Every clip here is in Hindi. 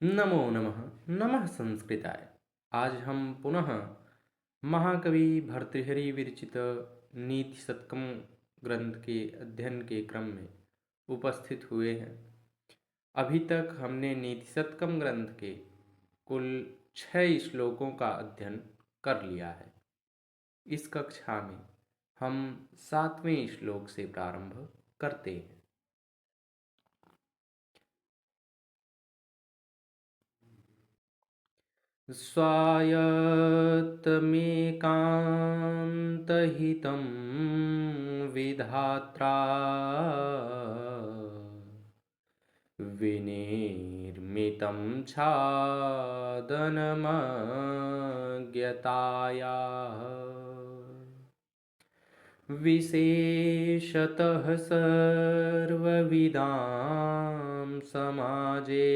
नमो नमः। नमः संस्कृताय। आज हम पुनः महाकवि भर्तृहरि विरचित नीति शतकम ग्रंथ के अध्ययन के क्रम में उपस्थित हुए हैं। अभी तक हमने नीति शतकम ग्रंथ के कुल 6 श्लोकों का अध्ययन कर लिया है। इस कक्षा में हम 7वें श्लोक से प्रारंभ करते हैं। स्वायत्तमेकान्तहितं विधात्रा विनिर्मितं छादनमज्ञतायाः विशेषतः सर्वविदां समाजे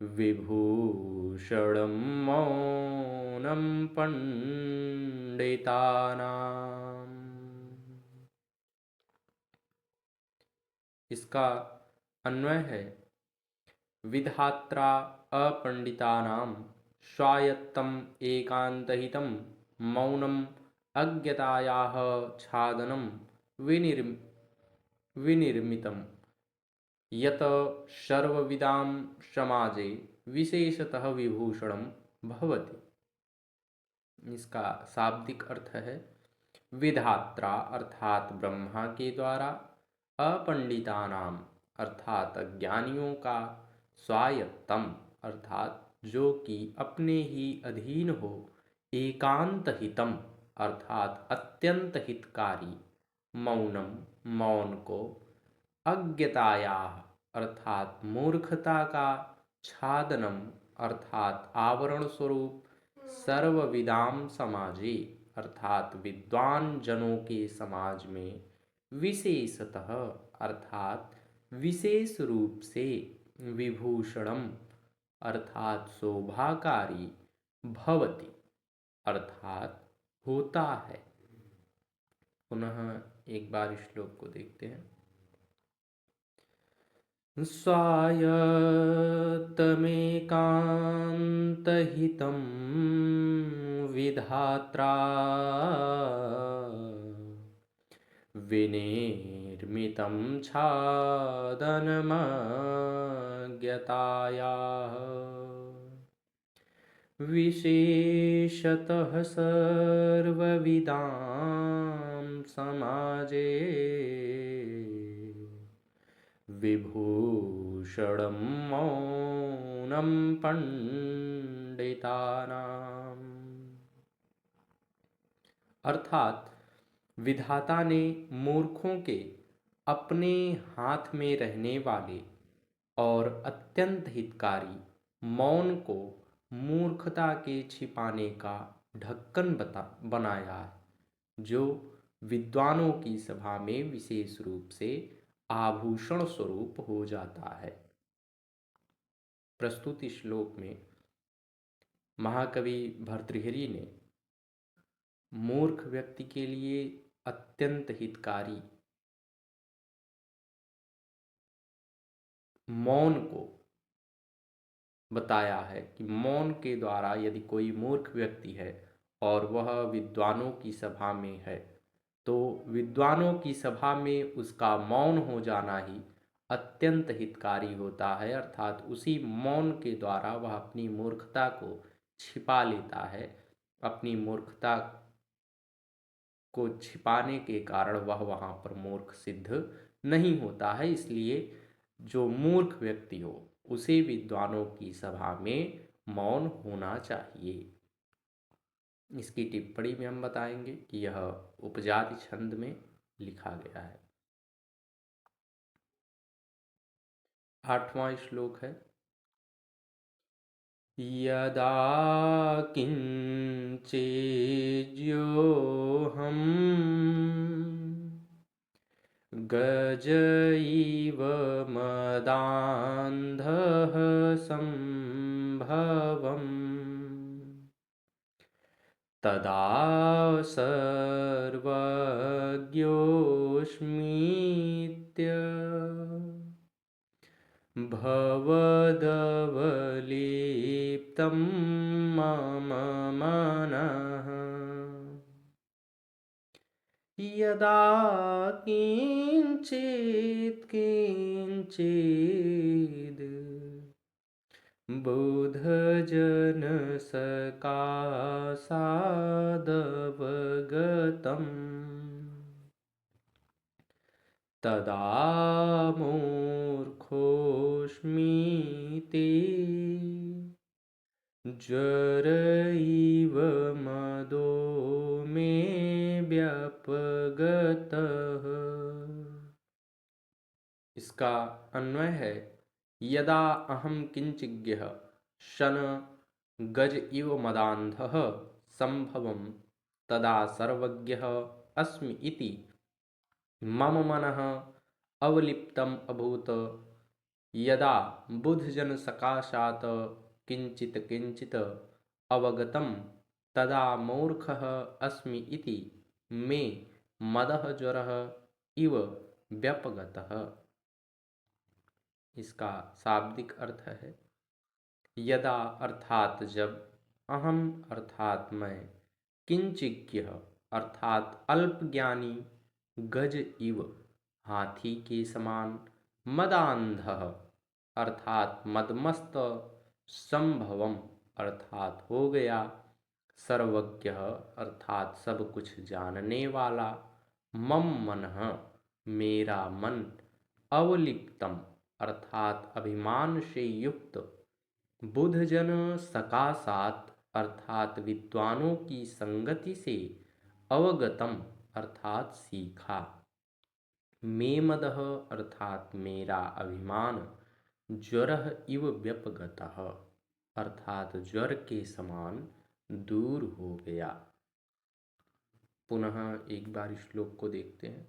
विभूषणं मौनं पंडितानाम्। इसका अन्वय है, विधात्रा अपंडितानां स्वायत्तम एकांतहितं मौनम अज्ञतायाः छादनं विनिर्मितं यत सर्वविदां समाजे विशेषतः विभूषणं भवति। इसका शाब्दिक अर्थ है, विधात्रा अर्थात ब्रह्मा के द्वारा, अपंडितानाम अर्थात अज्ञानियों का, स्वायत्तम अर्थात जो कि अपने ही अधीन हो, एकांत हितम अर्थात अत्यंत हितकारी, मौनम मौन को, अज्ञताया अर्थात मूर्खता का, छादनम अर्थात आवरण स्वरूप, सर्वविदाम समाजे अर्थात विद्वान जनों के समाज में, विशेषतः अर्थात विशेष रूप से, विभूषणम अर्थात शोभाकारी, भवति अर्थात होता है। पुनः एक बार श्लोक को देखते हैं। स्वायत्तमेकान्तहितं विधात्रा विनिर्मितं छादनमज्ञतायाः विशेषतः सर्वविदां समाजे विभूषणं मौनं पंडितानाम्। अर्थात विधाता ने मूर्खों के अपने हाथ में रहने वाले और अत्यंत हितकारी मौन को मूर्खता के छिपाने का ढक्कन बनाया है, जो विद्वानों की सभा में विशेष रूप से आभूषण स्वरूप हो जाता है। प्रस्तुत श्लोक में महाकवि भर्तृहरि ने मूर्ख व्यक्ति के लिए अत्यंत हितकारी मौन को बताया है कि मौन के द्वारा यदि कोई मूर्ख व्यक्ति है और वह विद्वानों की सभा में है, तो विद्वानों की सभा में उसका मौन हो जाना ही अत्यंत हितकारी होता है। अर्थात उसी मौन के द्वारा वह अपनी मूर्खता को छिपा लेता है। अपनी मूर्खता को छिपाने के कारण वह वहाँ पर मूर्ख सिद्ध नहीं होता है। इसलिए जो मूर्ख व्यक्ति हो उसे विद्वानों की सभा में मौन होना चाहिए। इसकी टिप्पणी में हम बताएंगे कि यह उपजाति छंद में लिखा गया है। 8वां श्लोक है, यदा किंचेज्योहम गज इव मदान्धः संभवम् तदा सर्वज्ञोऽस्मीत्य भवदवलिप्तं मम मनः यदा किञ्चित् किञ्चिद् बुधजनसकाशादवगतम् तदा मूर्खोऽस्मीति ज्वर मदो मे व्यपगतः। इसका अन्वय है, यदा अहम किंचिज्ञः शन गज इव मदान्धः संभवं तदा सर्वज्ञः अस्मि इति मम मनः अवलिप्तम् अभूत। यदा बुधजन सकाशात् किंचित किंचित अवगतं तदा मूर्खः अस्मि इति मे मदः ज्वरः इव व्यपगतः। इसका शाब्दिक अर्थ है, यदा अर्थात जब, अहम अर्थात मैं, किंचिज्ञ अर्थात अल्पज्ञानी, गज इव हाथी के समान, मदांधः अर्थात मदमस्त, संभवम अर्थात हो गया, सर्वज्ञ अर्थात सब कुछ जानने वाला, मम मनः मेरा मन, अवलिप्तम अर्थात अभिमान से युक्त, बुधजन सकाशात अर्थात विद्वानों की संगति से, अवगतम अर्थात सीखा, मे मदः अर्थात मेरा अभिमान, ज्वरः इव व्यपगतः अर्थात ज्वर के समान दूर हो गया। पुनः एक बार श्लोक को देखते हैं।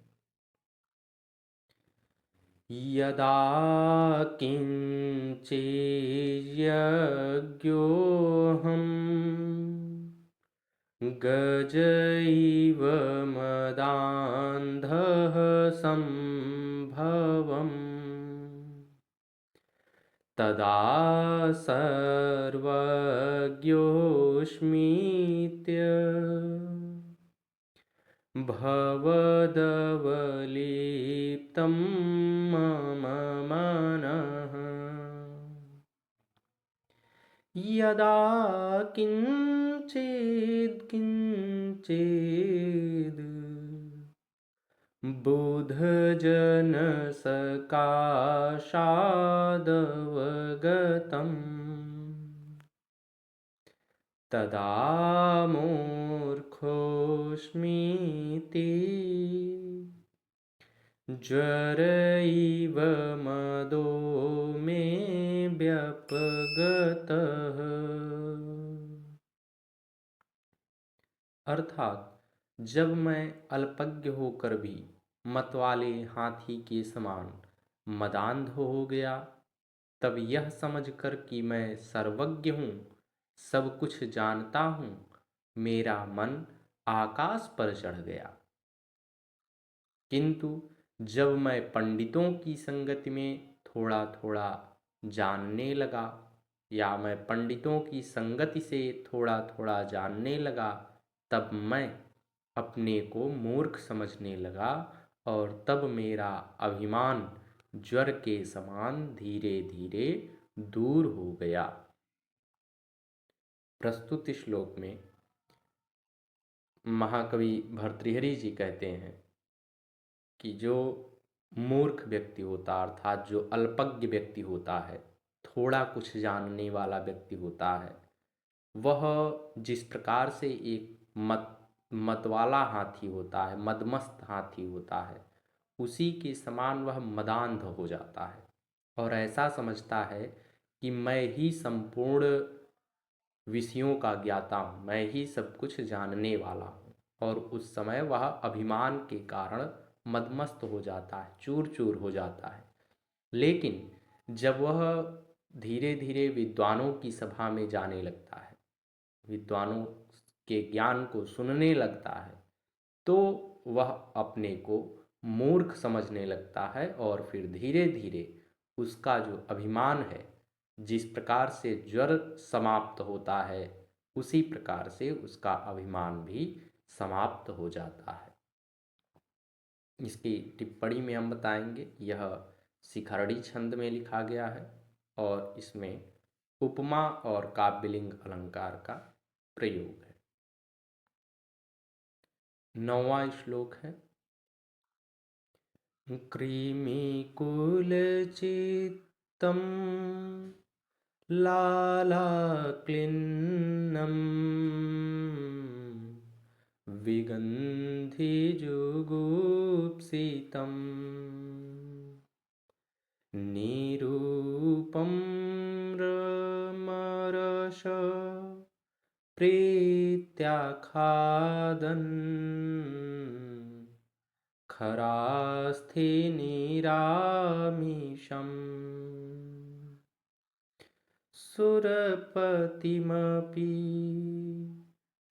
यदा किञ्चिज्ञोऽहं गज इव मदान्धः सम्भवम् तदा सर्वज्ञोऽस्मीत्य भवदवलिप्तं मम मनः यदा किञ्चित् किञ्चिद् बुधजनसकाशादवगतम् तदा मूर्खोऽस्मीति ज्वर इव मदो मे व्यपगतः। अर्थात जब मैं अल्पज्ञ होकर भी मतवाले हाथी के समान मदान्ध हो गया, तब यह समझकर कि मैं सर्वज्ञ हूँ, सब कुछ जानता हूँ, मेरा मन आकाश पर चढ़ गया। किंतु जब मैं पंडितों की संगति में थोड़ा थोड़ा जानने लगा, या मैं पंडितों की संगति से थोड़ा थोड़ा जानने लगा, तब मैं अपने को मूर्ख समझने लगा, और तब मेरा अभिमान ज्वर के समान धीरे धीरे दूर हो गया। प्रस्तुत श्लोक में महाकवि भर्तृहरि जी कहते हैं कि जो मूर्ख व्यक्ति होता, अर्थात जो अल्पज्ञ व्यक्ति होता है, थोड़ा कुछ जानने वाला व्यक्ति होता है, वह जिस प्रकार से एक मतवाला हाथी होता है, मदमस्त हाथी होता है, उसी के समान वह मदान्ध हो जाता है और ऐसा समझता है कि मैं ही संपूर्ण विषयों का ज्ञाता हूँ, मैं ही सब कुछ जानने वाला हूँ, और उस समय वह अभिमान के कारण मदमस्त हो जाता है, चूर चूर हो जाता है। लेकिन जब वह धीरे धीरे विद्वानों की सभा में जाने लगता है, विद्वानों के ज्ञान को सुनने लगता है, तो वह अपने को मूर्ख समझने लगता है और फिर धीरे धीरे उसका जो अभिमान है, जिस प्रकार से ज्वर समाप्त होता है उसी प्रकार से उसका अभिमान भी समाप्त हो जाता है। इसकी टिप्पणी में हम बताएंगे, यह शिखरणी छंद में लिखा गया है और इसमें उपमा और काव्यलिंग अलंकार का प्रयोग है। 9वां श्लोक है, कृमिकुलचित्तं लालाक्लिन्नं विगन्धिजुगुप्सितं निरूपं रमरस प्रीत्याखादन् खरास्थिनिरामिषम् सुरपतिमपि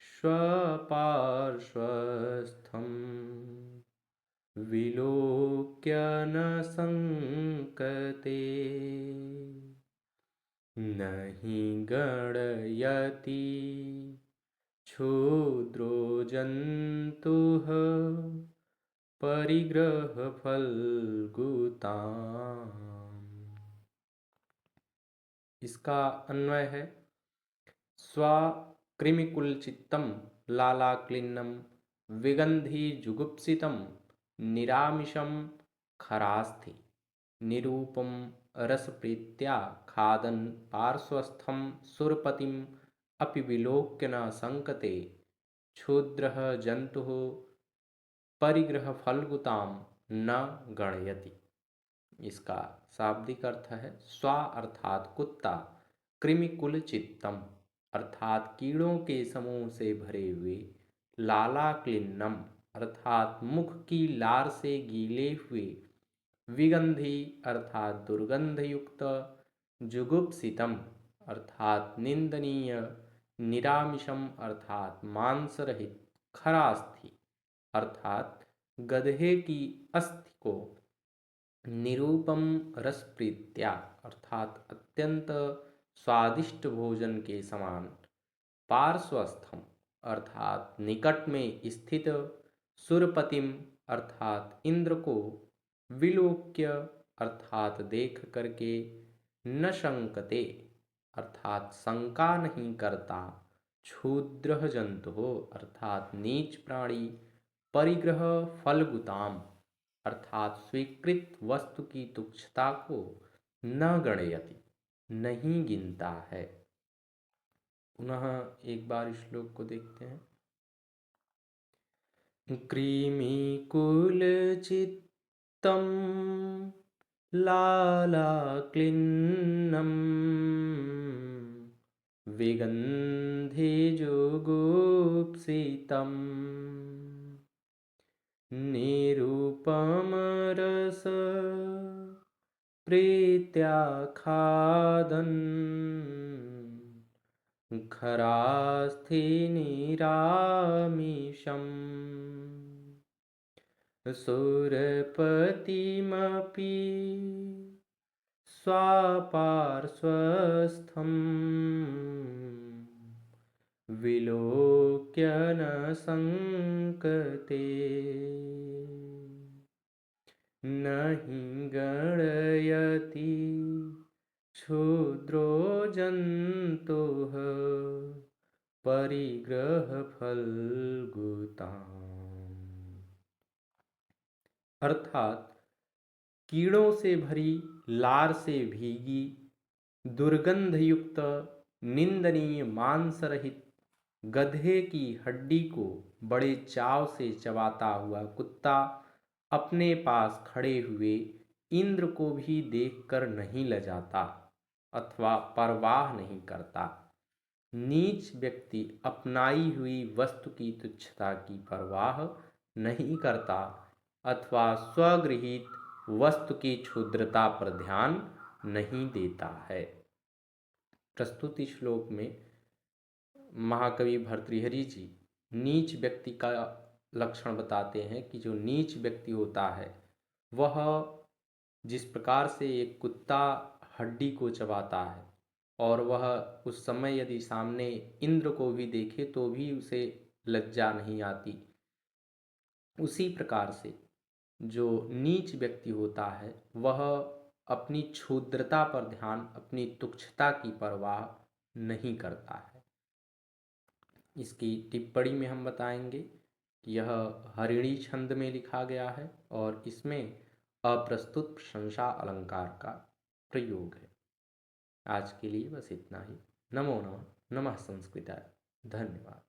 स्वपार्श्वस्थं विलोक्य न संकते नहि गणयति क्षुद्रो जन्तुः परिग्रहफलगुताम्। इसका अन्वय है, स्वकृमिकुलचित्तं लालाक्लिन्नं विगन्धिजुगुप्सितं निरामिषं खरास्थि निरूपं रसप्रीत्या खादन् पार्श्वस्थं सुरपतिम् अपि विलोक्य न संकते क्षुद्रः जन्तुः परिग्रहफलगुतां न गणयति। इसका शाब्दिक अर्थ है, स्वा अर्थात कुत्ता, कृमिकुल चित्तम अर्थात कीड़ों के समूह से भरे हुए, लाला क्लिन्नम अर्थात मुख की लार से गीले हुए, विगंधी अर्थात दुर्गंध युक्त, जुगुप्सितम अर्थात निंदनीय, निरामिषम अर्थात मांस रहित, खरास्थि अर्थात गधे की अस्थि को, निरूपम रसप्रीत्या अर्थात अत्यंत स्वादिष्ट भोजन के समान, पार्श्वस्थम अर्थात निकट में स्थित, सुरपतिम अर्थात इंद्र को, विलोक्य अर्थात देख करके, न शंकते अर्थात शंका नहीं करता, क्षुद्र जंतु हो अर्थात नीच प्राणी, परिग्रह फलगुताम अर्थात स्वीकृत वस्तु की तुच्छता को, न गणयति नहीं गिनता है। पुनः एक बार श्लोक को देखते हैं, कृमिकुलचित्तं लालाक्लिन्नं विगन्धिजुगुप्सितं निरूपमरस प्रीत्याखादन् खरास्थिनिरामिषम् सुरपतिमपि स्वापार्श्वस्थं विलोक्य न संकते नहि गणयति क्षुद्रो जन्तुः परिग्रहफलगुताम् अर्थात कीड़ों से भरी, लार से भीगी, दुर्गंध युक्त, निंदनीय मांस रहित गधे की हड्डी को बड़े चाव से चबाता हुआ कुत्ता अपने पास खड़े हुए इंद्र को भी देखकर नहीं लजाता अथवा परवाह नहीं करता। नीच व्यक्ति अपनाई हुई वस्तु की तुच्छता की परवाह नहीं करता अथवा स्वगृहीत वस्तु की क्षुद्रता पर ध्यान नहीं देता है। प्रस्तुति श्लोक में महाकवि भर्तृहरि जी नीच व्यक्ति का लक्षण बताते हैं कि जो नीच व्यक्ति होता है वह जिस प्रकार से एक कुत्ता हड्डी को चबाता है और वह उस समय यदि सामने इंद्र को भी देखे तो भी उसे लज्जा नहीं आती, उसी प्रकार से जो नीच व्यक्ति होता है वह अपनी क्षुद्रता पर ध्यान, अपनी तुच्छता की परवाह नहीं करता है। इसकी टिप्पणी में हम बताएंगे कि यह हरिणी छंद में लिखा गया है और इसमें अप्रस्तुत प्रशंसा अलंकार का प्रयोग है। आज के लिए बस इतना ही। नमो नमः। नमः संस्कृताय। धन्यवाद।